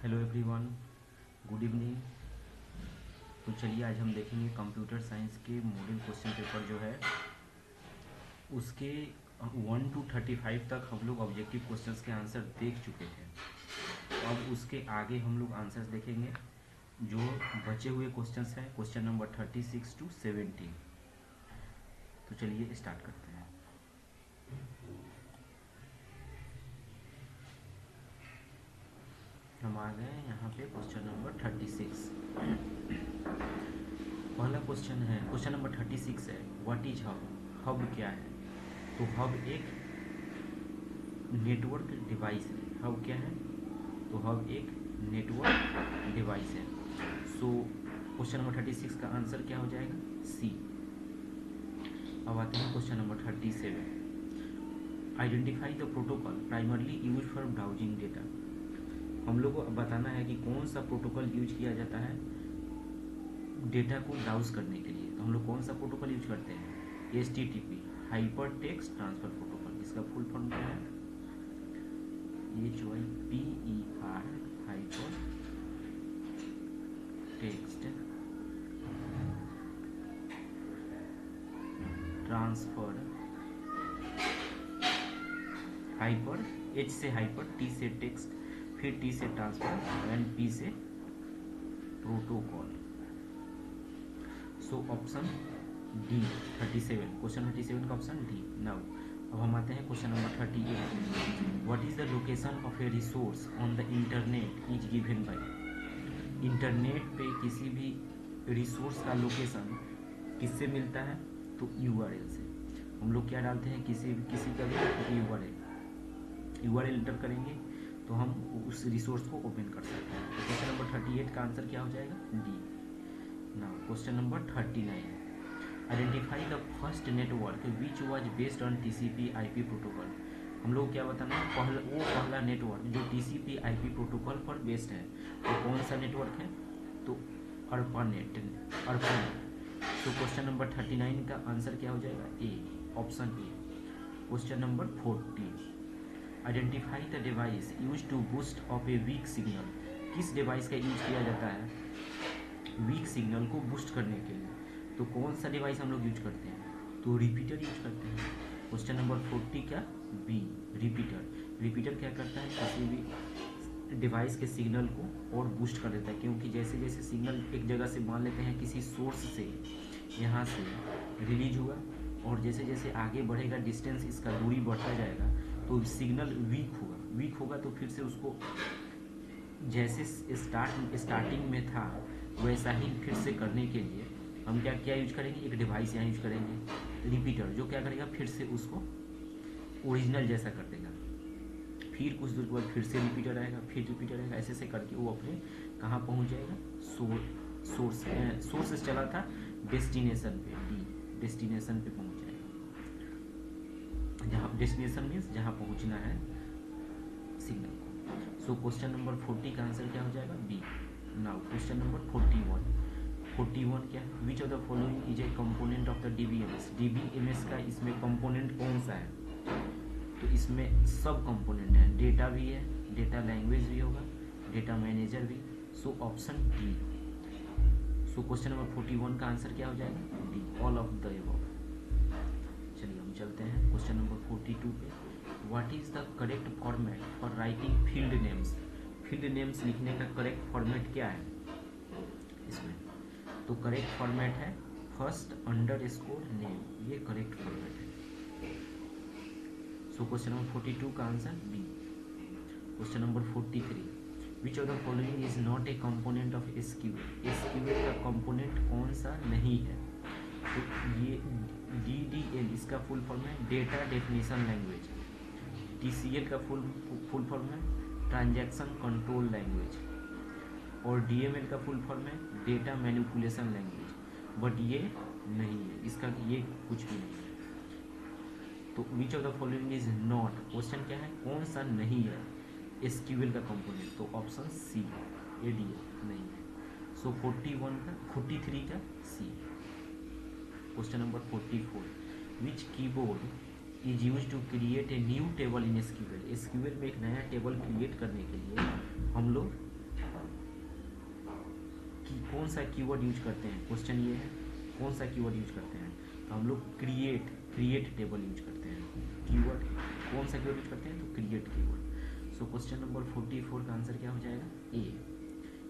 Hello everyone, good evening. तो चलिए आज हम देखेंगे कंप्यूटर साइंस के मॉडल क्वेश्चन पेपर जो है उसके 1 to 35 तक हम लोग ऑब्जेक्टिव क्वेश्चंस के आंसर देख चुके थे। तो अब उसके आगे हम लोग आंसर्स देखेंगे जो बचे हुए क्वेश्चंस हैं, क्वेश्चन नंबर 36 to 70। तो चलिए स्टार्ट करते हैं। हम आ गए यहाँ पे क्वेश्चन नंबर 36। पहला क्वेश्चन है, क्वेश्चन नंबर 36 है, व्हाट इज हब? हब क्या है? तो हब एक नेटवर्क डिवाइस है। हब क्या है? तो हब एक नेटवर्क डिवाइस है। सो क्वेश्चन नंबर 36 का आंसर क्या हो जाएगा? सी। अब आते हैं question number 37। Identify the protocol primarily use for browsing data. हम लोग को बताना है कि कौन सा प्रोटोकॉल यूज किया जाता है डेटा को ब्राउज करने के लिए। तो हम लोग कौन सा प्रोटोकॉल यूज करते हैं? HTTP, hyper text transfer protocol. इसका फुल फॉर्म क्या है? HYPER, hyper text transfer. Hyper, H से हाइपर, T से टेक्स्ट, फिर T से ट्रांसफर एंड P से प्रोटोकॉल। सो ऑप्शन डी 37, क्वेश्चन 37 का ऑप्शन डी। नाउ अब हम आते हैं question number 38। What is the location of A resource on the internet is given by. Internet पे किसी भी रिसोर्स का लोकेशन किससे मिलता है? तो URL से। हम लोग क्या डालते हैं? किसी का भी URL एंटर करेंगे तो हम उस रिसोर्स को ओपन कर सकते हैं। तो क्वेश्चन नंबर 38 का आंसर क्या हो जाएगा? D. Now question number 39। Identify the first network which was based on TCP/IP protocol. हम लोग क्या बताना है? पहला नेटवर्क जो TCP/IP प्रोटोकॉल पर बेस्ड है। तो कौन सा नेटवर्क है? तो ARPANET। तो क्वेश्चन नंबर 39 का आंसर क्या हो जाएगा? A, option A. Question number 40। Identify the device use to boost of a weak signal. किस डिवाइस का यूज किया जाता है वीक सिग्नल को बूस्ट करने के लिए? तो कौन सा डिवाइस हम लोग यूज करते हैं? तो रिपीटर यूज करते हैं। क्वेश्चन नंबर 40 का बी, रिपीटर। रिपीटर क्या करता है? किसी भी डिवाइस के सिग्नल को और बूस्ट कर देता है, क्योंकि जैसे जैसे सिग्नल एक जगह से मान लेते हैं किसी सोर्स से यहाँ से रिलीज हुआ, और जैसे जैसे आगे बढ़ेगा डिस्टेंस, इसका दूरी बढ़ता जाएगा, तो सिग्नल वीक होगा तो फिर से उसको जैसे स्टार्टिंग में था वैसा ही फिर से करने के लिए हम क्या यूज करेंगे? एक डिवाइस यहाँ यूज करेंगे, रिपीटर, जो क्या करेगा? फिर से उसको ओरिजिनल जैसा कर देगा। फिर कुछ देर के बाद फिर से रिपीटर आएगा, फिर रिपीटर आएगा, ऐसे ऐसे करके वो अपने कहाँ पहुँच जाएगा? सोर्स से चला था डेस्टिनेशन पे, डी, डेस्टिनेशन पे पहुँच जाएगा। जहाँ डेस्टिनेशन मीन्स जहाँ पहुँचना है सिग्नल को। सो क्वेश्चन नंबर 40 का आंसर क्या हो जाएगा? बी। नाउ क्वेश्चन नंबर 41 क्या है? विच of the following is a component of the DBMS। DBMS का इसमें कंपोनेंट कौन सा है? तो इसमें सब कंपोनेंट है, डेटा भी है, डेटा लैंग्वेज भी होगा, डेटा मैनेजर भी। So option D. So question number 41 का आंसर क्या हो जाएगा? D, all of the above. चलिए हम चलते हैं क्वेश्चन नंबर 42 पे। What is the correct format for writing field names. Field names लिखने का करेक्ट फॉर्मेट क्या है इसमें? तो करेक्ट फॉर्मेट है फर्स्ट अंडरस्कोर नेम, ये करेक्ट फॉर्मेट है। सो क्वेश्चन नंबर 42 का answer B. Question number 43। Which of the following is not a component of SQL। SQL का कंपोनेंट कौन सा नहीं है? तो ये DDL, इसका फुल फॉर्म है डेटा डेफिनेशन लैंग्वेज। TCL का फुल फॉर्म है ट्रांजैक्शन कंट्रोल लैंग्वेज, और DML का फुल फॉर्म है डेटा मैनिपुलेशन लैंग्वेज। बट ये नहीं है, इसका ये कुछ भी नहीं है। तो विच of the following is not, question क्या है? कौन सा नहीं है SQL का कंपोनेंट? तो ऑप्शन सी, ADL नहीं है। सो 43 का C. Question number 44। Which keyboard is use to create a new table in SQL। SQL में एक नया टेबल क्रिएट करने के लिए हम लोग कि कौन सा कीवर्ड यूज करते हैं, क्वेश्चन ये है कौन सा कीवर्ड यूज करते हैं, तो हम लोग क्रिएट टेबल यूज करते हैं। कीवर्ड कौन सा कीवर्ड यूज करते हैं, तो create keyword. So question number 44 का आंसर क्या हो जाएगा, A.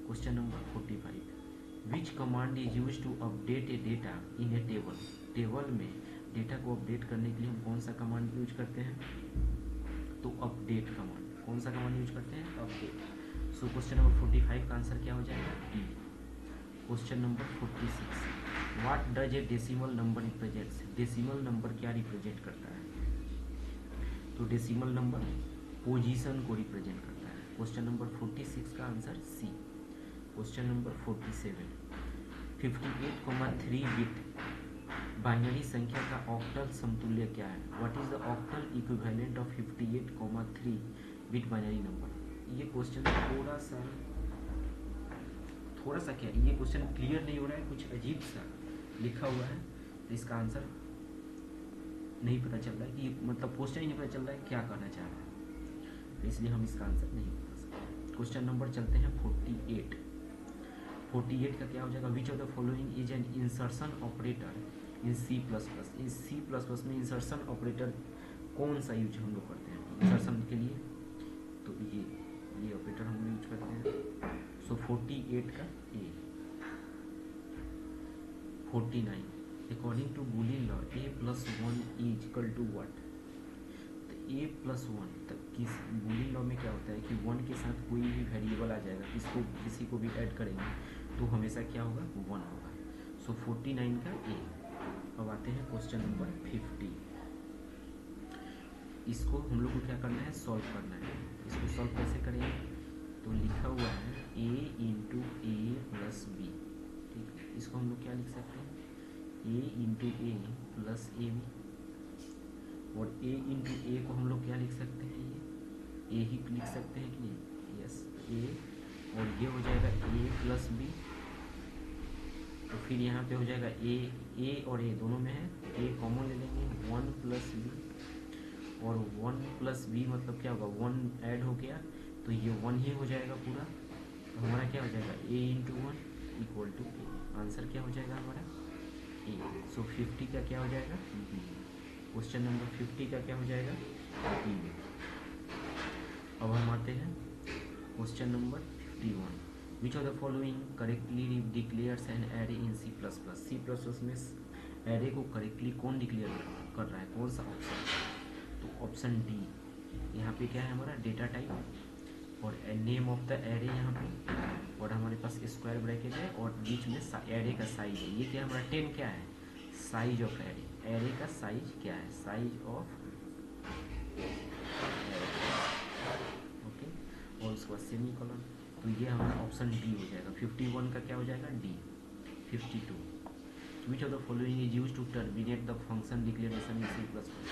Question number 45, which command is use to update a data in a table. Table में डेटा को अपडेट करने के लिए हम कौन सा कमांड यूज करते हैं, तो अपडेट कमांड। कौन सा कमांड यूज करते हैं, अपडेट। सो क्वेश्चन नंबर 45 का आंसर क्या हो जाएगा, D. Question number 46, what does a decimal number represents. Decimal number क्या रिप्रेजेंट करता है, तो डेसिमल नंबर पोजीशन को रिप्रेजेंट करता है। क्वेश्चन नंबर 46 का answer C. Question number 47, 58,3 bit binary संख्या का ऑक्टल समतुल्य क्या है। What is the octal equivalent of 58,3 bit binary number. ये क्वेश्चन थोड़ा सा क्या, ये क्वेश्चन क्लियर नहीं हो रहा है, कुछ अजीब सा लिखा हुआ है, तो इसका आंसर नहीं पता चल रहा है कि मतलब क्वेश्चन ही नहीं पता चल रहा है क्या करना चाह रहा है, तो इसलिए हम इसका आंसर नहीं बता सकते। क्वेश्चन नंबर चलते हैं 48। 48 का क्या हो जाएगा, which of the following is an insertion operator in C plus plus. इस सी प्लस प्लस में इंसर्शन ऑपरेटर कौन सा यूज हम लोग करते हैं इंसर्शन के लिए, तो ये ऑपरेटर हम लोग यूज करते हैं। सो 48 का A. 49, according to Boolean law a + 1 is equal to what. तो a + 1 तक किस बूलियन लॉ में क्या होता है कि 1 के साथ कोई भी वेरिएबल आ जाएगा, किसी को भी ऐड करेंगे तो हमेशा क्या होगा, 1 होगा। सो 49 का ए। अब आते हैं क्वेश्चन नंबर 50। इसको हम लोग को क्या करना है, सॉल्व करना है। इसको सॉल्व कैसे करेंगे, तो लिखा हुआ है a × a + b। ठीक है, इसको हम लोग क्या लिख सकते हैं, a × a + ab। और a × a को हम लोग क्या लिख सकते हैं, ये a ही लिख सकते हैं कि नहीं, यस a, और ये हो जाएगा a + b। तो फिर यहाँ पे हो जाएगा a और a दोनों में है, a कॉमन ले लेंगे, 1 + b, और 1 + b मतलब क्या होगा, 1 ऐड हो गया तो ये 1 ही हो जाएगा पूरा। तो हमारा क्या हो जाएगा, a × 1 = a। आंसर क्या हो जाएगा हमारा, ए। सो 50 का क्या हो जाएगा, बी। क्वेश्चन नंबर 50 का क्या हो जाएगा, बी। अब हम आते हैं question number 51, which of the following correctly declares an array in C plus plus. C plus plus में एरे को करेक्टली कौन डिक्लेयर कर रहा है, कौन सा ऑप्शन, तो ऑप्शन डी। यहाँ पे क्या है हमारा, डेटा टाइप और नेम ऑफ द एरे यहाँ पे, और हमारे पास स्क्वायर ब्रैकेट है और बीच में एरे का साइज है। ये क्या हमारा 10 क्या है, साइज ऑफ एरे। एरे का साइज क्या है, साइज ऑफ, ओके, और उसके बाद सेमीकोलन। तो ये हमारा ऑप्शन डी हो जाएगा। 51 का क्या हो जाएगा, D. 52, which of the following is use to terminate the function declaration in C plus plus.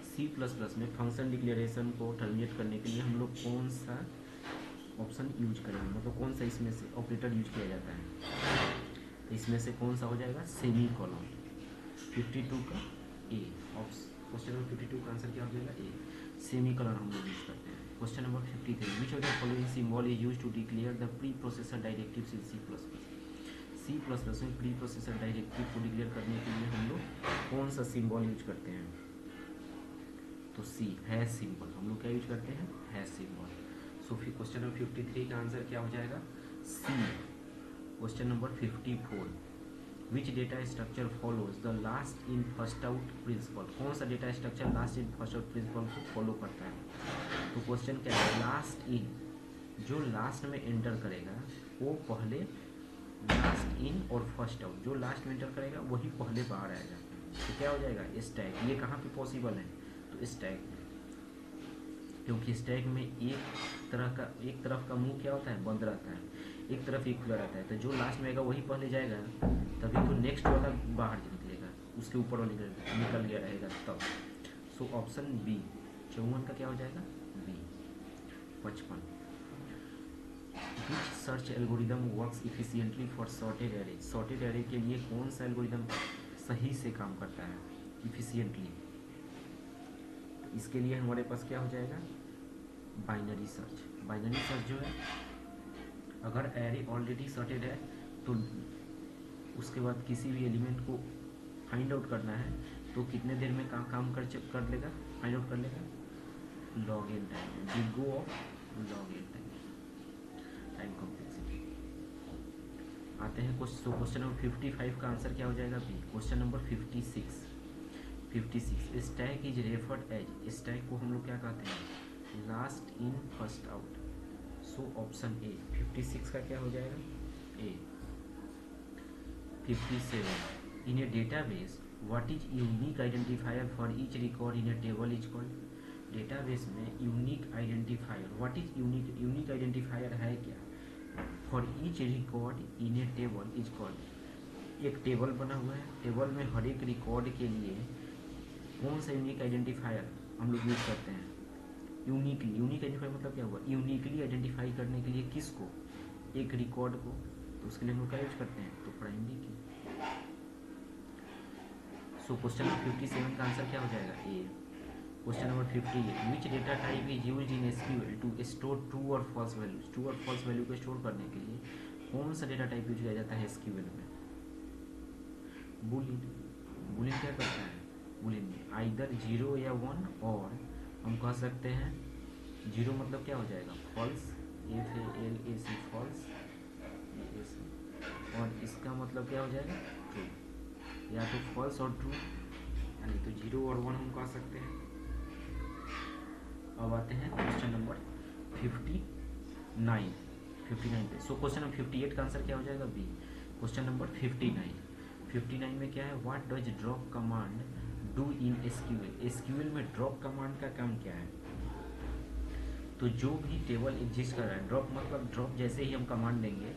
C plus plus में फंक्शन डिक्लेरेशन को टर्मिनेट करने के लिए हम लोग कौन सा ऑप्शन यूज करेंगे, मतलब कौन सा इसमें से ऑपरेटर यूज किया जाता है, तो इसमें से कौन सा हो जाएगा, सेमीकोलन। 52 का ए। क्वेश्चन नंबर 52 का आंसर क्या हो जाएगा, ए। सेमीकोलन हम लोग यूज करते हैं। Question number 53, which of the following symbol is use to declare the preprocessor directives in C plus plus. C plus plus में प्री प्रोसेसर डायरेक्टिव को डिक्लेयर करने के लिए हम लोग कौन सा सिंबल यूज करते हैं, तो सी, हैश सिंबल। हम लोग क्या यूज करते हैं, हैश सिंबल। सो फिर क्वेश्चन नंबर 53 का आंसर क्या हो जाएगा, C. Question number 54, which data structure follows the last in first out principle. कौन सा data structure last in first out principle को फॉलो करता है, तो क्वेश्चन क्या है, लास्ट इन, जो लास्ट में एंटर करेगा वो पहले, लास्ट इन और फर्स्ट आउट, जो लास्ट में एंटर करेगा वही पहले बाहर आएगा। तो क्या हो जाएगा, स्टैक। ये कहाँ पे पॉसिबल है, तो स्टैक में, क्योंकि स्टैक में एक तरफ का मुंह क्या होता है, बंद रहता है, एक तरफ ही खुला रहता है। तो जो लास्ट में आएगा वही पहले जाएगा, तभी तो नेक्स्ट वाला बाहर निकलेगा, उसके ऊपर वाला निकल गया रहेगा तब। So option B. 54 का क्या हो जाएगा, B. 55, which search algorithm works efficiently for sorted array. Sorted array के लिए कौन सा एल्गोरिदम सही से काम करता है, इफिशियंटली, तो इसके लिए हमारे पास क्या हो जाएगा, बाइनरी सर्च। बाइनरी सर्च जो है अगर एरे ऑलरेडी सर्टेड है तो उसके बाद किसी भी एलिमेंट को फाइंड आउट करना है तो कितने देर में काम कर लेगा, फाइंड आउट कर लेगा, log N time, big O of log N time complexity. आते हैं क्वेश्चन नंबर 55 का आंसर क्या हो जाएगा B. Question number 56 stack is referred as, stack को हम लोग क्या कहते हैं, last in first out. So option A 56 का क्या हो जाएगा A. 57 in a database what is unique identifier for each record in a table is called. Database में unique identifier, what is unique identifier है क्या, for each record in a table is called. एक table बना हुआ है, table में हर एक record के लिए कौन सा यूनिक आइडेंटिफायर हम लोग यूज करते हैं, यूनिकली। यूनिक आइडेंटिफायर मतलब क्या हुआ, यूनिकली आइडेंटिफाई करने के लिए किसको, एक रिकॉर्ड को, तो उसके लिए हम लोग क्या यूज करते हैं, तो प्राइमरी की। सो क्वेश्चन नंबर 57 का आंसर क्या हो जाएगा A. Question number 58 which data type is used in SQL to store true और फॉल्स वैल्यूज। ट्रू और फॉल्स वैल्यू को स्टोर करने के लिए कौन सा डेटा टाइप यूज किया जाता है एसक्यूएल में, बूलियन। बूलियन क्या करता है, बूलियन में आइदर 0 या 1, और हम कह सकते हैं 0 मतलब क्या हो जाएगा फॉल्स, FALAC फॉल्स, और इसका मतलब क्या हो जाएगा ट्रू, या तो फॉल्स और ट्रू, यानी तो 0 और 1 हम कह सकते हैं। अब आते हैं क्वेश्चन नंबर 59 पे। सो क्वेश्चन नंबर 58 का आंसर क्या हो जाएगा बी। क्वेश्चन नंबर 59 में क्या है, what does drop command do in SQL. SQL में ड्रॉप कमांड का काम क्या है, तो जो भी टेबल एग्जिस्ट कर रहा है, ड्रॉप मतलब ड्रॉप जैसे ही हम कमांड देंगे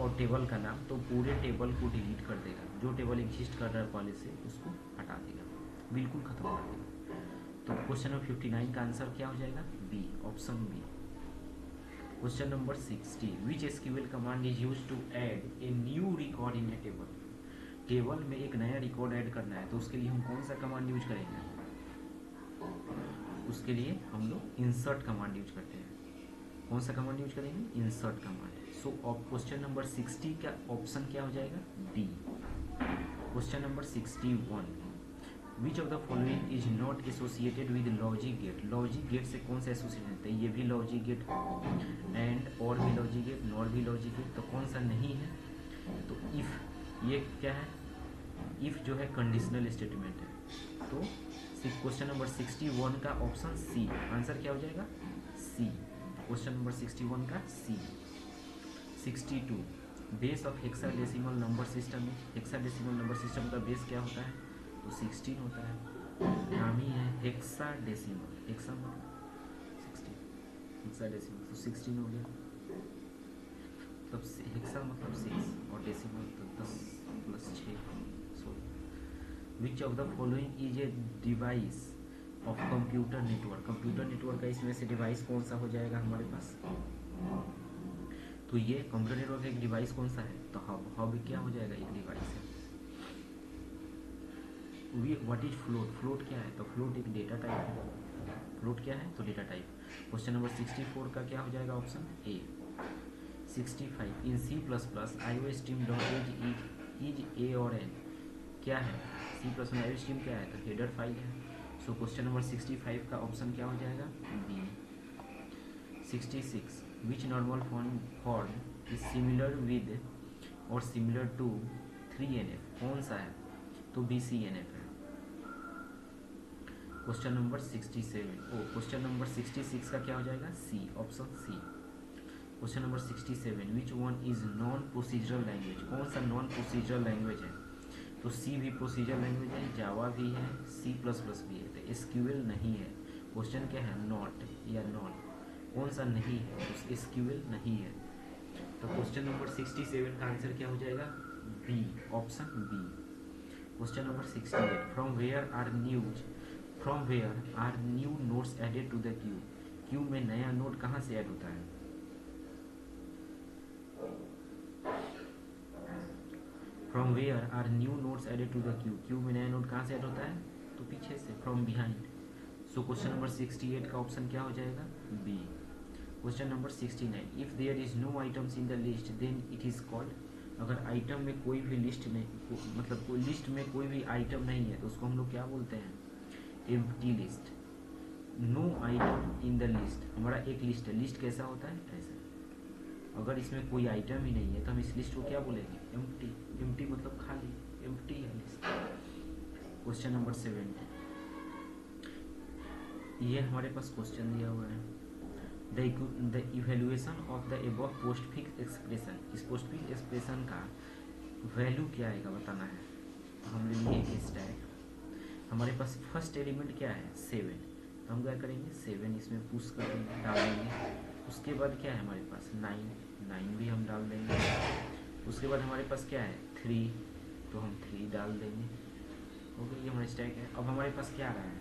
और टेबल का नाम, तो पूरे टेबल को डिलीट कर देगा, जो टेबल एग्जिस्ट कर रहा है पहले से उसको हटा देगा, बिल्कुल खत्म कर देगा। तो क्वेश्चन नंबर 59 का आंसर क्या हो जाएगा B, option B. Question number 60 which SQL command is used to add a new record in a table. Table में एक नया रिकॉर्ड ऐड करना है तो उसके लिए हम कौन सा कमांड यूज करेंगे, उसके लिए हम लोग इंसर्ट कमांड यूज करते हैं। कौन सा कमांड यूज करेंगे, insert command. So question number 60 का ऑप्शन क्या हो जाएगा D. Question number 61 which of the following is not associated with logic gate. Logic gate से कौन सा एसोसिएटेड है, ये भी लॉजिक गेट, एंड और भी लॉजिक गेट, नॉट भी लॉजिक गेट, तो कौन सा नहीं है, तो इफ, ये क्या है, इफ जो है कंडीशनल स्टेटमेंट है। तो क्वेश्चन नंबर 61 का ऑप्शन सी, आंसर क्या हो जाएगा सी। क्वेश्चन नंबर 61 का सी। 62 base of hexadecimal number system. Hexadecimal number system का बेस क्या होता है, तो 16 होता है, नाम ही है हेक्साडेसिमल, हेक्सा मतलब 16, हेक्साडेसिमल तो 16 हो गया, तब हेक्सा मतलब 6 और डेसिमल तो 10 + 6 16। विच of the following is a device of computer network. Computer network का इसमें से डिवाइस कौन सा हो जाएगा हमारे पास, तो ये कंप्यूटर नेटवर्क का एक डिवाइस कौन सा है, तो हब। हब क्या हो जाएगा, एक डिवाइस है। What is float. फ्लोट क्या है, तो फ्लोट एक डेटा टाइप है। फ्लोट क्या है, तो डेटा टाइप। क्वेश्चन नंबर 64 का क्या हो जाएगा option A. 65 in C++ iostream.h is a और एन। क्या है, C++ में iostream क्या है, तो हेडर फाइल है। सो क्वेश्चन नंबर 65 का ऑप्शन क्या हो जाएगा B. 66 which normal form is similar with और सिमिलर टू 3NF। कौन सा है, तो BCNF है। क्वेश्चन नंबर 67 क्वेश्चन नंबर 66 का क्या हो जाएगा C, option C. Question number 67 which one is non procedural language. कौन सा नॉन प्रोसीजरल लैंग्वेज है, तो सी भी प्रोसीजरल लैंग्वेज है, जावा भी है, C++ भी है, तो SQL नहीं है। क्वेश्चन क्या है, नॉट या नॉन, कौन सा नहीं है, तो SQL नहीं है। तो क्वेश्चन नंबर 67 का आंसर क्या हो जाएगा B, option B. Question number 68 from where are new notes added to the queue. Queue में नया नोट कहाँ से ऐड होता है, from where are new notes added to the queue. Queue में नया नोट कहाँ से ऐड होता है, तो पीछे से, from behind. So question number 68 का ऑप्शन क्या हो जाएगा B. Question number 69, if there is no items in the list then it is called, अगर आइटम में कोई भी लिस्ट नहीं, मतलब कोई लिस्ट में कोई भी आइटम नहीं है तो उसको हम लोग क्या बोलते हैं, empty list. No item in the list, हमारा एक लिस्ट है, लिस्ट कैसा होता है ऐसा, अगर इसमें कोई आइटम ही नहीं है तो हम इस लिस्ट को क्या बोलेंगे, एम्प्टी। एम्प्टी मतलब खाली, एम्प्टी है लिस्ट। क्वेश्चन नंबर 70, ये हमारे पास क्वेश्चन दिया हुआ है, the evaluation of the above postfix expression, इस पोस्टफिक्स एक्सप्रेशन का वैल्यू क्या आएगा बताना है। तो हम ले लिए स्टैक, हमारे पास फर्स्ट एलिमेंट क्या है 7, तो हम क्या करेंगे 7 इसमें पुश कर देंगे, डाल देंगे। उसके बाद क्या है हमारे पास 9 भी हम डाल देंगे। उसके बाद हमारे पास क्या है 3, तो हम 3 डाल देंगे। ओके, ये हमारा स्टैक है। अब हमारे पास क्या आ रहा है,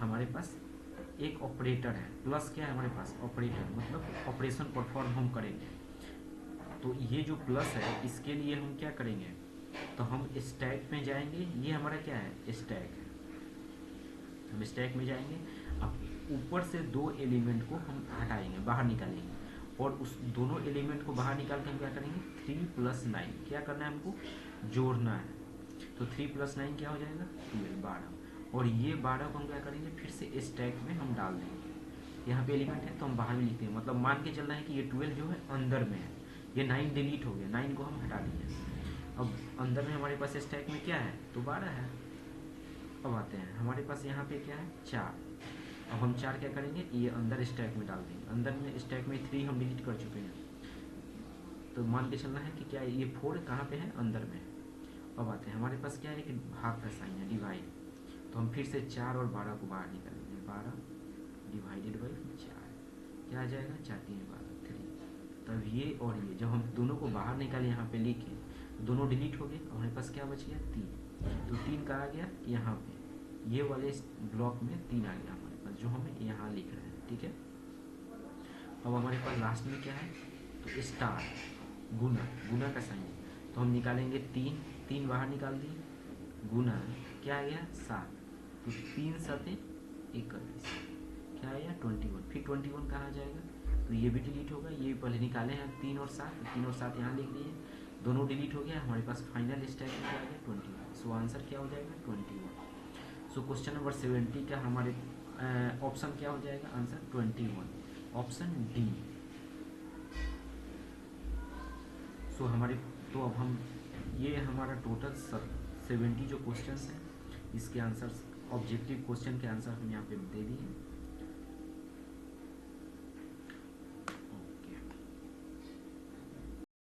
हमारे पास एक ऑपरेटर है, प्लस क्या है हमारे पास ऑपरेटर, मतलब ऑपरेशन परफॉर्म हम करेंगे। तो ये जो प्लस है इसके लिए हम क्या करेंगे, तो हम स्टैक में जाएंगे, ये हमारा क्या है स्टैक है, हम स्टैक में जाएंगे। अब ऊपर से 2 एलिमेंट को हम हटाएंगे, बाहर निकालेंगे, और उस दोनों एलिमेंट को बाहर निकाल के हम क्या करेंगे 3 + 9, क्या करना है हमको जोड़ना है। तो 3 + 9 क्या हो जाएगा 12, और ये 12 को हम क्या करेंगे फिर से स्टैक में हम डाल देंगे। यहाँ पे एलिमेंट है तो हम बाहर भी लिखते हैं, मतलब मान के चलना है कि ये 12 जो है अंदर में है, ये 9 डिलीट हो गया, 9 को हम हटा दिए। अब अंदर में हमारे पास स्टैक में क्या है तो 12 है। अब आते हैं हमारे पास यहाँ पे क्या है 4, अब हम 4 क्या करेंगे ये अंदर स्टैक में डाल देंगे। अंदर में स्टैक में 3 हम डिलीट कर चुके हैं, तो मान के चलना है कि क्या ये 4 कहाँ पे है अंदर में। अब आते हैं हमारे पास क्या है कि भाग का साइन है डिवाइड, तो हम फिर से 4 और 12 को बाहर निकालेंगे, 12 डिवाइडेड बाई 4 क्या आ जाएगा 4 3 12 3। तब ये और ये जब हम दोनों को बाहर निकाले यहाँ पे लिखे, दोनों डिलीट हो गए, हमारे पास क्या बच गया 3। तो 3 कहाँ आ गया यहाँ पे, ये वाले ब्लॉक में 3 आ गया हमारे पास, जो हमें यहाँ लिख रहे हैं। ठीक है, अब हमारे पास लास्ट में क्या है तो स्टार, गुना का साइन, तो हम निकालेंगे 3 बाहर निकाल दिए, गुना क्या आ गया 7, तो 3 7 21 क्या आया 21, फिर 21 कहाँ आ जाएगा, तो ये भी डिलीट होगा, ये भी पहले निकाले हैं 3 और 7, 3 और 7 यहाँ लिख दिए, दोनों डिलीट हो गया, हमारे पास फाइनल स्टैक में क्या आ गया 21। सो आंसर क्या हो जाएगा 21। सो क्वेश्चन नंबर 70 का हमारे ऑप्शन क्या हो जाएगा आंसर 21, ऑप्शन डी। सो हमारे तो अब हम ये हमारा टोटल 70 जो क्वेश्चंस हैं इसके आंसर्स, ऑब्जेक्टिव क्वेश्चन के आंसर हम यहाँ पे दे दिए।